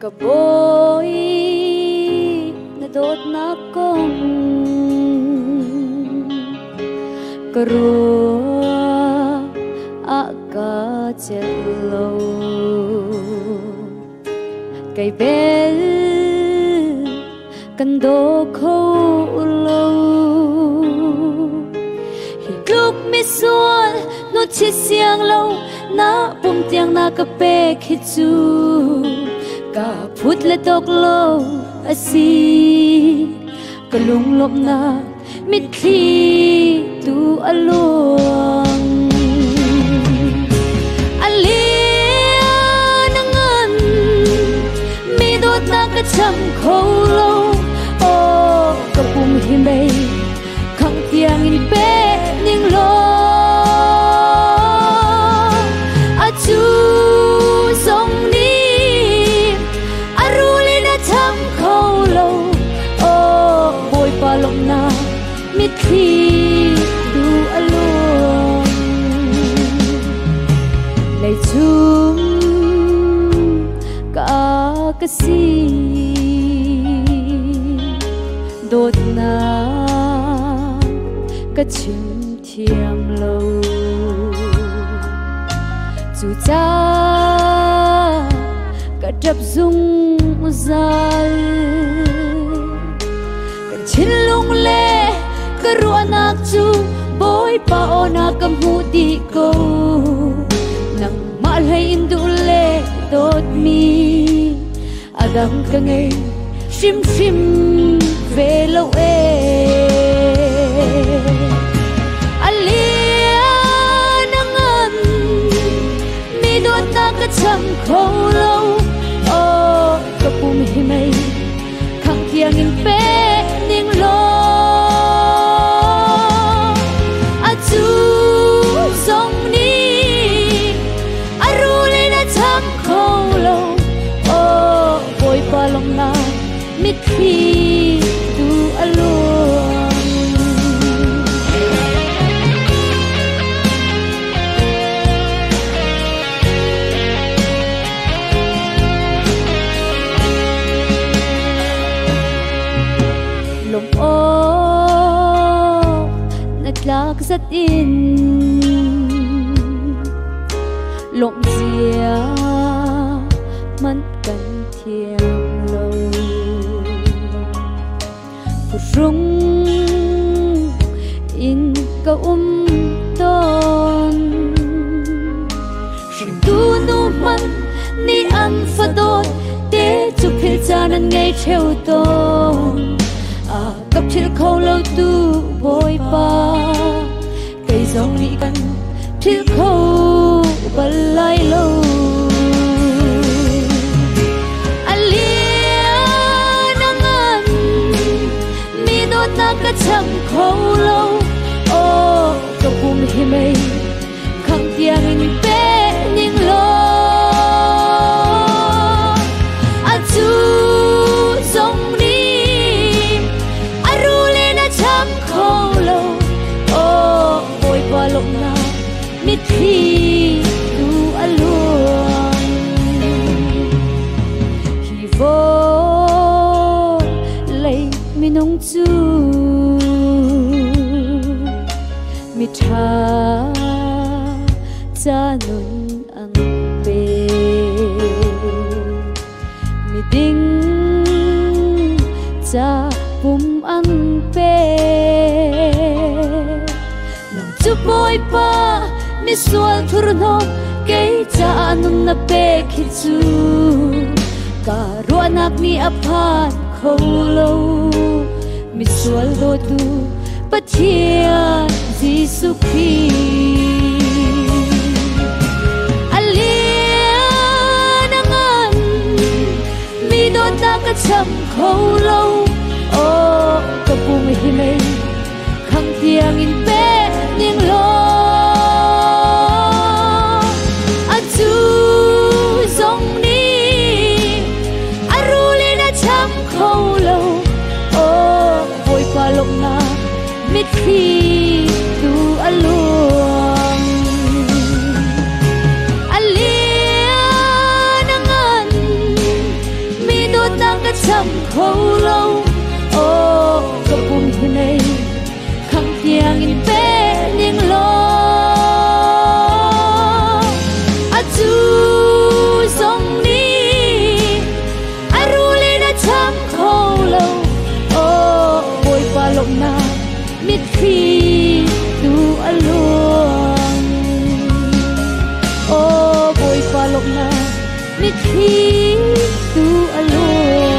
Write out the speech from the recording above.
Kaboy na dot na kong karua aga chelo kay bel kando ko lo higluk misual no chi siang lo na pum tiang na kape khichu ka phut le tok lo asi kalung lop na mit khi tu along alia nangan mi dot na ka cham kho lo o ka pum hi mei khang tiang in pe ning lo a chu song ni aruli na cham kho lo o boy pa long na mit khi du along lay chung ka si đột na ka chim thiam lo chu cha ka đập dung zal ka chin lung le ka ruanak chu boy pa ona kam hu di ko nang malhay indu le dot mi adam ka ngay shim shim về lâu alia nangan mi đốt ta ka cham kho lâu o ka pum hi mei khang tiang in pe ning lo a chu song ni aruli na cham kho lâu o boy pa long na mit khi tu along lom o natlak zat in lom zia man kan thiam lo rung in ka ton shin tu nu man ni an fa dot te chu phil chan an ngay theo ton a kap thil kho lo tu boy pa kai zong ni kan thil kho bal lai lo ka cham kho lo o ka pum hi mei khang tiang in pe ning lo a chu song ni arule na cham kho lo o boy pa long na mit thi tu along hi vo lay mi nong chu mi tha cha nun ang pe mi ding cha pum ang pe nang chu boy pa mi sual thur no ke cha nun na pe khi chu ka ruanak mi aphan kho lo mi sual do tu pathian Giêsu Christ alia nangan mi đốt ta ka cham kho lo o ka pum hi mei khang tiang in pe ning lo a chu song ni aruli na cham kho lo o boy pa long na mit khi tu along alia nangan chăm khâu lâu ô có buồn thế này khăng tiếng in bé niềng lo à chú sông ni à ru lên à chăm khâu lâu ô bồi qua lộng na mít khi tu à luồng ô bồi qua lộng na mít khi tu a luồng